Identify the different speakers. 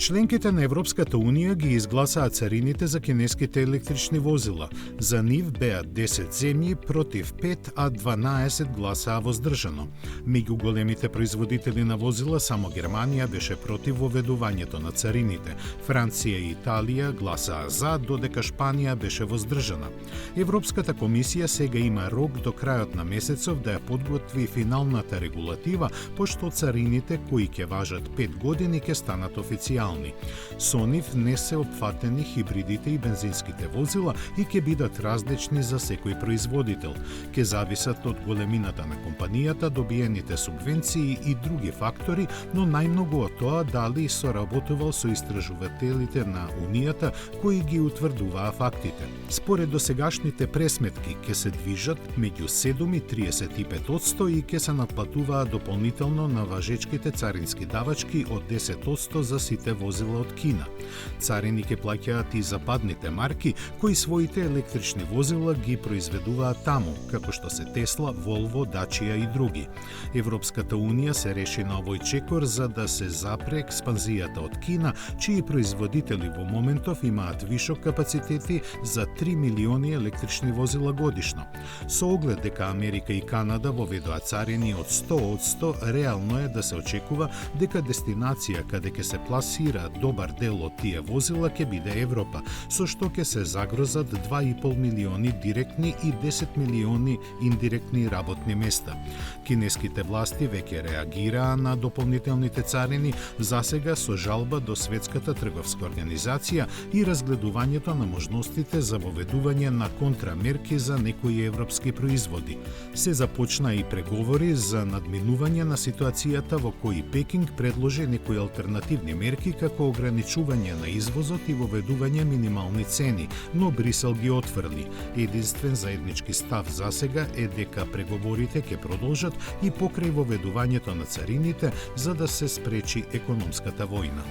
Speaker 1: Членките на Европската Унија ги изгласаа царините за кинеските електрични возила. За нив беа 10 земји против 5, а 12 гласаа воздржано. Меѓу големите производители на возила само Германија беше против воведувањето на царините. Франција и Италија гласаа за, додека Шпанија беше воздржана. Европската комисија сега има рок до крајот на месецов да ја подготви финалната регулатива, пошто царините кои ќе важат 5 години ќе станат официјални. Со нив не се опфатени хибридите и бензинските возила и ќе бидат различни за секој производител. Ќе зависат од големината на компанијата, добиените субвенции и други фактори, но најмногу од тоа дали соработувал со истражувателите на Унијата кои ги утврдуваа фактите. Според досегашните пресметки ќе се движат меѓу 7 и 35% и ќе се наплатуваат дополнително на важечките царински давачки од 10% за сите возила од Кина. Царини ќе плаќаат и западните марки кои своите електрични возила ги произведуваат таму, како што се Тесла, Волво, Дачија и други. Европската Унија се реши на овој чекор за да се запре експанзијата од Кина, чии производители во моментов имаат вишок капацитети за 3 милиони електрични возила годишно. Со оглед дека Америка и Канада воведоа царини од 100%, реално е да се очекува дека дестинација каде ќе се пласира добар дел од тие возила ќе биде Европа, со што ќе се загрозат 2,5 милиони директни и 10 милиони индиректни работни места. Кинеските власти веќе реагираа на дополнителните царини, засега со жалба до Светската трговска организација и разгледувањето на можностите за воведување на контрамерки за некои европски производи. Се започна и преговори за надминување на ситуацијата во кои Пекинг предложи некои алтернативни мерки како ограничување на извозот и воведување минимални цени, но Брисел ги отфрли. Единствен заеднички став засега е дека преговорите ќе продолжат и покрај воведувањето на царините за да се спречи економската војна.